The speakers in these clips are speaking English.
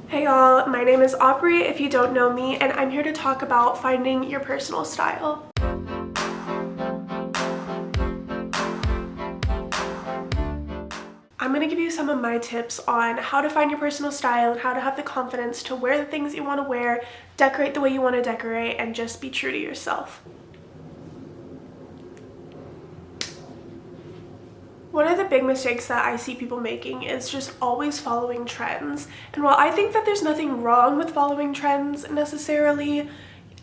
Hey y'all, my name is Aubrey if you don't know me, and I'm here to talk about finding your personal style. I'm going to give you some of my tips on how to find your personal style and how to have the confidence to wear the things you want to wear, decorate the way you want to decorate, and just be true to yourself. One of the big mistakes that I see people making is just always following trends. And while I think that there's nothing wrong with following trends necessarily,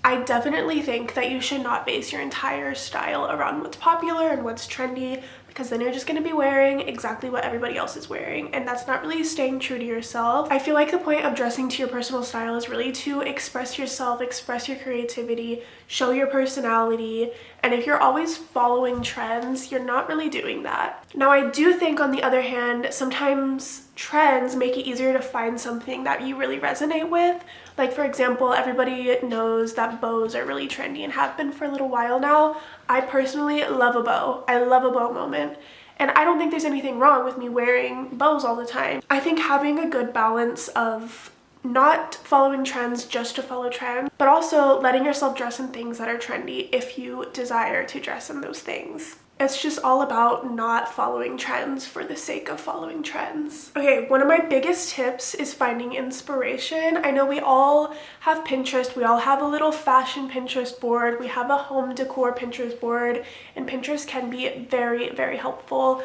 I definitely think that you should not base your entire style around what's popular and what's trendy, because then you're just going to be wearing exactly what everybody else is wearing, and that's not really staying true to yourself. I feel like the point of dressing to your personal style is really to express yourself, express your creativity, show your personality, and if you're always following trends, you're not really doing that. Now, I do think, on the other hand, sometimes trends make it easier to find something that you really resonate with. Like, for example, everybody knows that bows are really trendy and have been for a little while now. I personally love a bow. I love a bow moment. And I don't think there's anything wrong with me wearing bows all the time. I think having a good balance of not following trends just to follow trends, but also letting yourself dress in things that are trendy if you desire to dress in those things. It's just all about not following trends for the sake of following trends. Okay, one of my biggest tips is finding inspiration. I know we all have Pinterest, we all have a little fashion Pinterest board, we have a home decor Pinterest board, and Pinterest can be very, very helpful.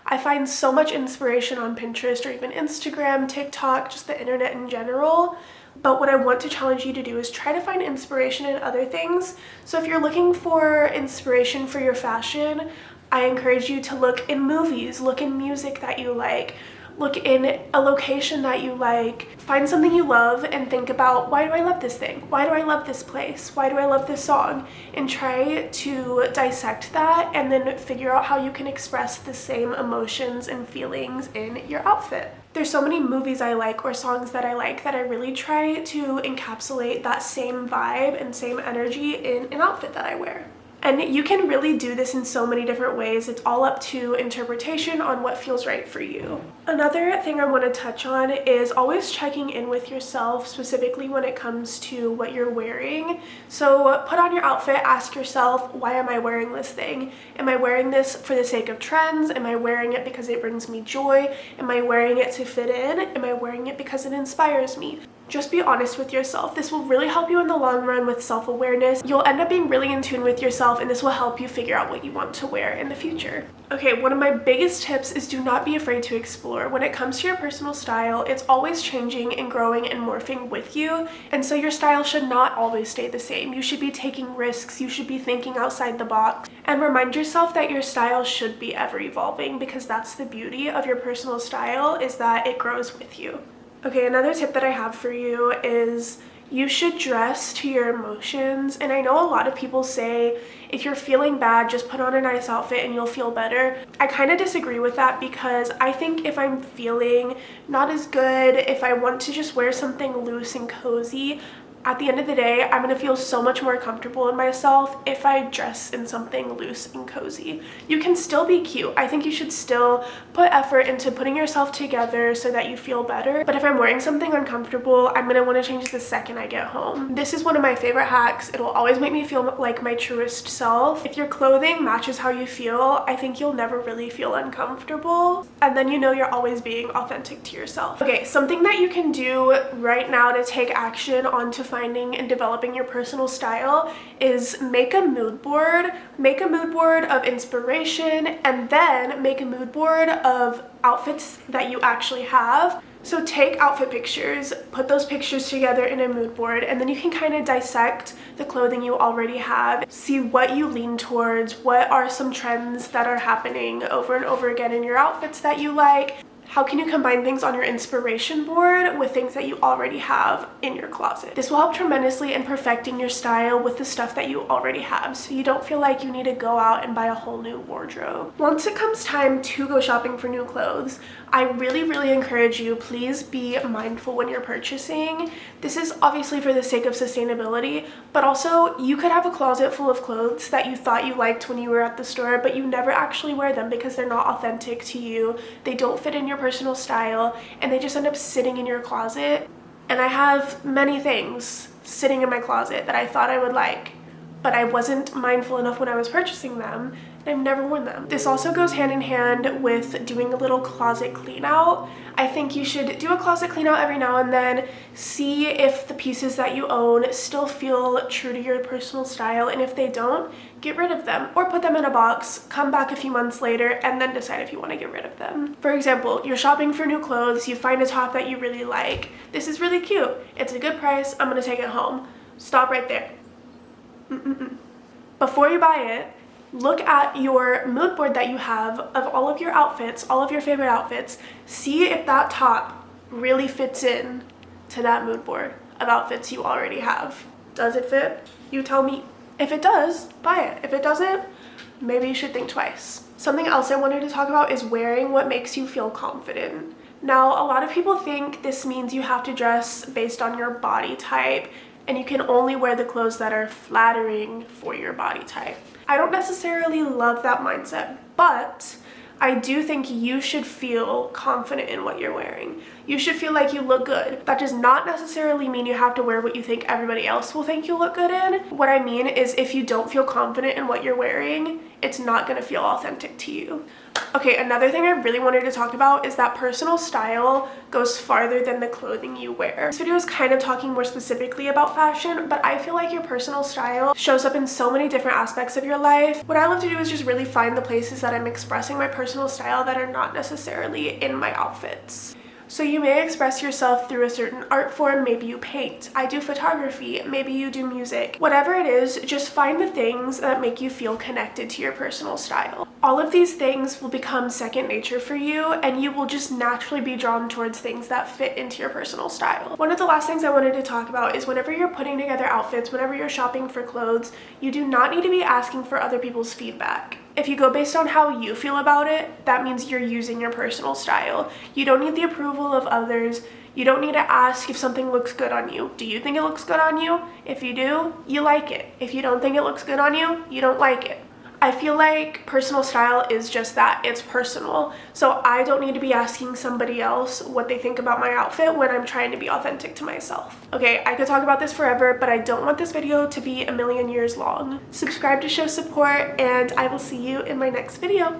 I find so much inspiration on Pinterest or even Instagram, TikTok, just the internet in general. But what I want to challenge you to do is try to find inspiration in other things. So if you're looking for inspiration for your fashion, I encourage you to look in movies, look in music that you like, look in a location that you like, find something you love and think about, why do I love this thing? Why do I love this place? Why do I love this song? And try to dissect that and then figure out how you can express the same emotions and feelings in your outfit. There's so many movies I like or songs that I like that I really try to encapsulate that same vibe and same energy in an outfit that I wear. And you can really do this in so many different ways. It's all up to interpretation on what feels right for you. Another thing I want to touch on is always checking in with yourself, specifically when it comes to what you're wearing. So put on your outfit, ask yourself, why am I wearing this thing? Am I wearing this for the sake of trends? Am I wearing it because it brings me joy? Am I wearing it to fit in? Am I wearing it because it inspires me? Just be honest with yourself. This will really help you in the long run with self-awareness. You'll end up being really in tune with yourself, and this will help you figure out what you want to wear in the future. Okay, one of my biggest tips is do not be afraid to explore. When it comes to your personal style, it's always changing and growing and morphing with you, and so your style should not always stay the same. You should be taking risks, you should be thinking outside the box, and remind yourself that your style should be ever evolving, because that's the beauty of your personal style, is that it grows with you. Okay, another tip that I have for you is you should dress to your emotions. And I know a lot of people say if you're feeling bad, just put on a nice outfit and you'll feel better. I kind of disagree with that, because I think if I'm feeling not as good, if I want to just wear something loose and cozy, at the end of the day, I'm going to feel so much more comfortable in myself if I dress in something loose and cozy. You can still be cute. I think you should still put effort into putting yourself together so that you feel better. But if I'm wearing something uncomfortable, I'm going to want to change the second I get home. This is one of my favorite hacks. It'll always make me feel like my truest self. If your clothing matches how you feel, I think you'll never really feel uncomfortable. And then you know you're always being authentic to yourself. Okay, something that you can do right now to take action on to finding and developing your personal style is make a mood board. Make a mood board of inspiration, and then make a mood board of outfits that you actually have. So take outfit pictures, put those pictures together in a mood board, and then you can kind of dissect the clothing you already have, see what you lean towards, what are some trends that are happening over and over again in your outfits that you like. How can you combine things on your inspiration board with things that you already have in your closet? This will help tremendously in perfecting your style with the stuff that you already have, so you don't feel like you need to go out and buy a whole new wardrobe. Once it comes time to go shopping for new clothes, I really encourage you, please be mindful when you're purchasing. This is obviously for the sake of sustainability, but also you could have a closet full of clothes that you thought you liked when you were at the store, but you never actually wear them because they're not authentic to you, they don't fit in your personal style, and they just end up sitting in your closet. And I have many things sitting in my closet that I thought I would like, but I wasn't mindful enough when I was purchasing them, and I've never worn them. This also goes hand in hand with doing a little closet clean out. I think you should do a closet clean out every now and then, see if the pieces that you own still feel true to your personal style, and if they don't, get rid of them or put them in a box, come back a few months later, and then decide if you want to get rid of them. For example, you're shopping for new clothes, you find a top that you really like. This is really cute. It's a good price. I'm gonna take it home. Stop right there. Before you buy it, look at your mood board that you have of all of your outfits, all of your favorite outfits. See if that top really fits in to that mood board of outfits you already have. Does it fit? You tell me. If it does, buy it. If it doesn't, maybe you should think twice. Something else I wanted to talk about is wearing what makes you feel confident. Now, a lot of people think this means you have to dress based on your body type, and you can only wear the clothes that are flattering for your body type. I don't necessarily love that mindset, but I do think you should feel confident in what you're wearing. You should feel like you look good. That does not necessarily mean you have to wear what you think everybody else will think you look good in. What I mean is if you don't feel confident in what you're wearing, it's not gonna feel authentic to you. Okay, another thing I really wanted to talk about is that personal style goes farther than the clothing you wear. This video is kind of talking more specifically about fashion, but I feel like your personal style shows up in so many different aspects of your life. What I love to do is just really find the places that I'm expressing my personal style that are not necessarily in my outfits. So you may express yourself through a certain art form. Maybe you paint. I do photography. Maybe you do music. Whatever it is, just find the things that make you feel connected to your personal style. All of these things will become second nature for you, and you will just naturally be drawn towards things that fit into your personal style. One of the last things I wanted to talk about is whenever you're putting together outfits, whenever you're shopping for clothes, you do not need to be asking for other people's feedback. If you go based on how you feel about it, that means you're using your personal style. You don't need the approval of others. You don't need to ask if something looks good on you. Do you think it looks good on you? If you do, you like it. If you don't think it looks good on you, you don't like it. I feel like personal style is just that, it's personal. So I don't need to be asking somebody else what they think about my outfit when I'm trying to be authentic to myself. Okay, I could talk about this forever, but I don't want this video to be a million years long. Subscribe to show support, and I will see you in my next video.